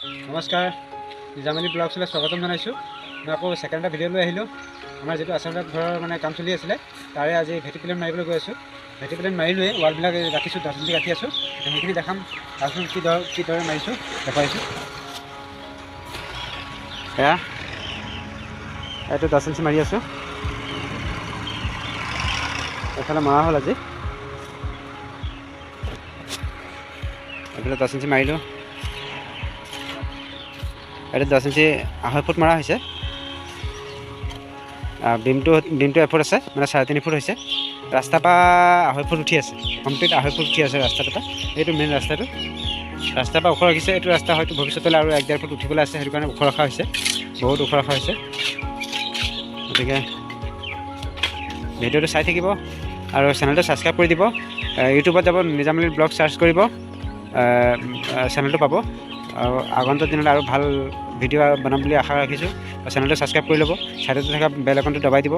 নমস্কাৰ, নিজামণি ব্লগছলৈ স্বাগতম জনাইছোঁ। মই আকৌ ছেকেণ্ড এটা ভিডিঅ' লৈ আহিলোঁ। আমাৰ যিটো আচামত ঘৰৰ মানে কাম চলি আছিলে, তাৰে আজি ভেটি প্লেন মাৰিবলৈ গৈ আছোঁ। ভেটি প্লেন মাৰিলোৱে, ৱালবিলাক ৰাখিছোঁ, 10 ইঞ্চি ৰাখি আছোঁ। সেইখিনি দেখাম, তাৰপিছত কিদৰে মাৰিছোঁ দেখুৱাইছোঁ। এয়া এইটো 10 ইঞ্চি মাৰি আছোঁ। এইফালে মৰা হ'ল আজি, এইফালে 10 ইঞ্চি মাৰিলোঁ। এইটো 10 ইঞ্চি 2.5 ফুট মৰা হৈছে। বিমটো এফুট আছে, মানে 3.5 ফুট হৈছে। ৰাস্তাৰ পৰা 2.5 ফুট উঠি আছে, কমপ্লিট 2.5 ফুট উঠি আছে ৰাস্তাটোৰ পৰা। এইটো মেইন ৰাস্তাটো, ৰাস্তাৰ পৰা ওখ ৰাখিছে। এইটো ৰাস্তা হয়তো ভৱিষ্যতলৈ আৰু 1-1.5 ফুট উঠিবলৈ আছে, সেইটো কাৰণে ওখ ৰখা হৈছে, বহুত ওখ ৰখা হৈছে। গতিকে ভিডিঅ'টো চাই থাকিব আৰু চেনেলটো ছাবস্ক্ৰাইব কৰি দিব। ইউটিউবত যাব, নিজামণি ব্লগ চাৰ্চ কৰিব, চেনেলটো পাব। আৰু আগন্তুক দিনত আৰু ভাল ভিডিঅ' বনাম বুলি আশা ৰাখিছোঁ। চেনেলটো ছাবস্ক্ৰাইব কৰি ল'ব, ছাইডতে থকা বেল আইকনটো দবাই দিব,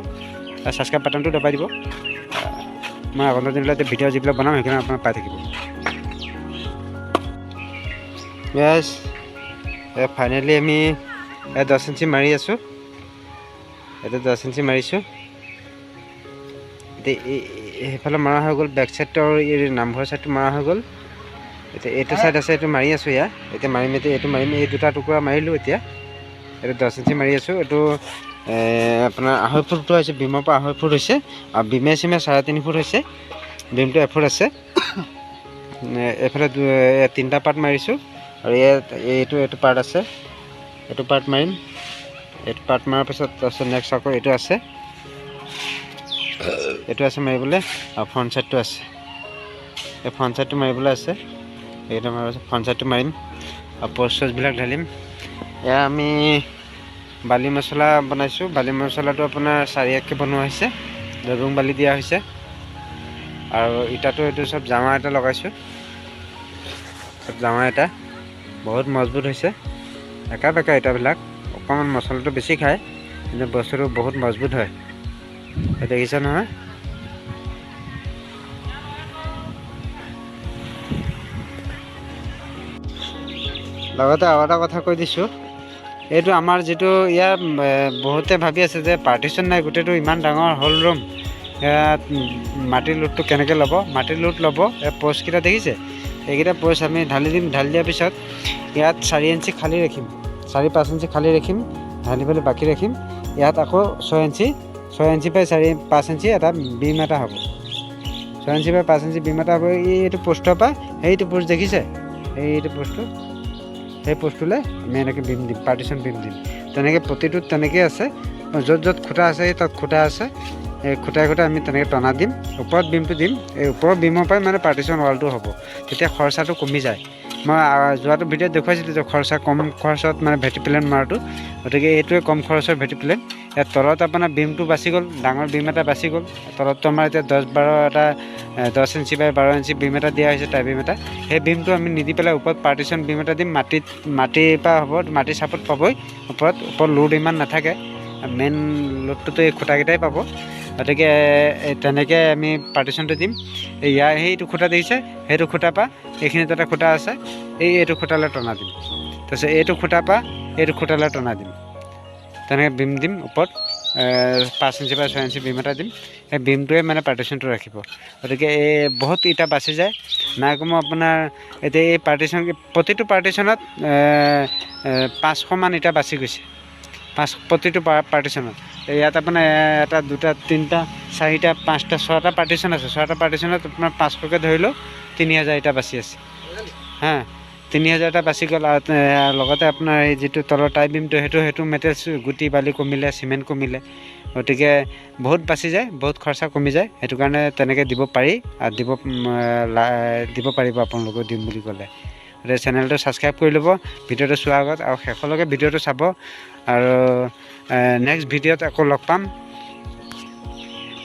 ছাবস্ক্ৰাইব বাটনটো দবাই দিব। মই আগন্তুক দিনলৈ ভিডিঅ' যিবিলাক বনাম সেইখিনি আপোনাক পাই থাকিব। ইয়াছ, ফাইনেলি আমি 10 ইঞ্চি মাৰি আছোঁ। এইটো 10 ইঞ্চি মাৰিছোঁ। এতিয়া সেইফালে মৰা হৈ গ'ল, বেক চাইডটো এই নামঘৰ চাইডটো মৰা হৈ গ'ল। এতিয়া এইটো চাইড আছে, এইটো মাৰি আছোঁ। এতিয়া মাৰিম, এইটো মাৰিম। এই দুটা টুকুৰা মাৰিলোঁ। এতিয়া এইটো 10 ইঞ্চি মাৰি আছোঁ। এইটো আপোনাৰ 2.5 ফুট উঠোৱা হৈছে, বিমৰ পৰা 2.5 ফুট হৈছে, আৰু বিমে 3.5 ফুট হৈছে। বিমটো এফুট আছে। এইফালে 3টা পাৰ্ট মাৰিছোঁ, আৰু এইটো পাৰ্ট আছে। এইটো পাৰ্ট মাৰিম। এইটো পাৰ্ট মৰাৰ পিছত তাৰপিছত নেক্সট আকৌ এইটো আছে মাৰিবলৈ, আৰু ফ্ৰণ্ট চাইডটো আছে। এই ফ্ৰণ্ট চাইডটো মাৰিবলৈ আছে। এইটো মাৰাৰ পিছত ফ্ৰণ্ট চাইডটো মাৰিম, আৰু প'ষ্ট চ'ষ্টবিলাক ঢালিম। এয়া আমি বালি মছলা বনাইছোঁ। বালি মছলাটো আপোনাৰ 4-1কৈ বনোৱা হৈছে, ৰং বালি দিয়া হৈছে। আৰু ইটাটো এইটো চব জামা এটা লগাইছোঁ, চব জামা এটা বহুত মজবুত হৈছে। একা বেকা ইটাবিলাক, অকণমান মছলাটো বেছি খায়, কিন্তু বস্তুটো বহুত মজবুত হয়। দেখিছে নহয়? লগতে আৰু এটা কথা কৈ দিছোঁ, এইটো আমাৰ যিটো ইয়াৰ বহুতে ভাবি আছে যে পাৰ্টিশ্যন নাই, গোটেইটো ইমান ডাঙৰ হল ৰুম, ইয়াত মাটিৰ লোডটো কেনেকৈ ল'ব। মাটিৰ লোড ল'ব, এই প'ষ্টকেইটা দেখিছে, এইকেইটা প'ষ্ট আমি ঢালি দিম। ঢালি দিয়াৰ পিছত ইয়াত 4 ইঞ্চি খালী ৰাখিম, 4-5 ইঞ্চি খালী ৰাখিম, ঢালি পেলাই বাকী ৰাখিম। ইয়াত আকৌ 6 ইঞ্চি বাই 4-5 ইঞ্চি এটা বিম এটা হ'ব। 6 ইঞ্চি বাই 5 ইঞ্চি বিম এটা হ'ব। এইটো প'ষ্টৰ পৰা সেইটো প'ষ্ট দেখিছে, এইটো প'ষ্টটো, সেই প'ষ্টটোলৈ আমি এনেকৈ বিম দিম, পাৰ্টিশ্যন বিম দিম। তেনেকৈ প্ৰতিটোত তেনেকৈ আছে, য'ত য'ত খুঁটা আছে তাত খুঁটা আছে। এই খুঁটাই আমি তেনেকৈ টনা দিম, ওপৰত বিমটো দিম। এই ওপৰৰ বিমৰ পৰাই মানে পাৰ্টিশ্যন ৱালটো হ'ব, তেতিয়া খৰচাটো কমি যায়। মই যোৱাটো ভিডিঅ'ত দেখুৱাইছিলোঁ যে কম খৰচত মানে ভেটি প্লেন মৰাটো, গতিকে এইটোৱে কম খৰচৰ ভেটি প্লেন। ইয়াত তলত আপোনাৰ বিমটো বাচি গ'ল, ডাঙৰ বিম এটা বাচি গ'ল। তলতটো আমাৰ এতিয়া 10 ইঞ্চি বাই 12 ইঞ্চি বিম এটা দিয়া হৈছে, টাই বিম এটা। সেই বিমটো আমি নিদি পেলাই ওপৰত পাৰ্টিশ্যন বিম এটা দিম। মাটিৰ পৰা হ'ব, মাটিৰ চাপত পাবই, ওপৰত লোড ইমান নাথাকে। মেইন লোডটোতো এই খুঁটাকেইটাই পাব। গতিকে তেনেকৈ আমি পাৰ্টিশ্যনটো দিম। সেইটো খুঁটা দেখিছে, সেইটো খুঁটাৰ পৰা এইখিনিত এটা খুঁটা আছে, এইটো খুঁটালৈ টনা দিম। তাৰপিছত এইটো খুঁটাৰ পৰা এইটো খুঁটালৈ টনা দিম। তেনেকৈ বিম দিম ওপৰত, 5 ইঞ্চি বা 6 ইঞ্চি বিম এটা দিম। সেই বিমটোৱে মানে পাৰ্টিশ্যনটো ৰাখিব। গতিকে বহুত ইটা বাচি যায়। নাই কমেও আপোনাৰ এতিয়া এই প্ৰতিটো পাৰ্টিশ্যনত 500 মান ইটা বাচি গৈছে, প্ৰতিটো পাৰ্টিশ্যনত। ইয়াত আপোনাৰ 1, 2, 3, 4, 5, 6টা পাৰ্টিশ্যন আছে। 6টা পাৰ্টিশ্যনত আপোনাৰ 500কৈ ধৰিলেও 3000 ইটা বাচি আছে। 3000 এটা বাচি গ'ল। আৰু লগতে আপোনাৰ এই যিটো তলৰ টাই বিমটো, সেইটো মেটেৰিয়েলছ গুটি বালি কমিলে, চিমেণ্ট কমিলে, গতিকে বহুত বাচি যায়, বহুত খৰচা কমি যায়। সেইটো কাৰণে তেনেকৈ দিব পাৰি, আৰু দিব পাৰিব আপোনালোকেও দিম বুলি ক'লে। গতিকে চেনেলটো ছাবস্ক্ৰাইব কৰি ল'ব ভিডিঅ'টো চোৱাৰ আগত, আৰু শেষলৈকে ভিডিঅ'টো চাব। আৰু নেক্সট ভিডিঅ'ত আকৌ লগ পাম।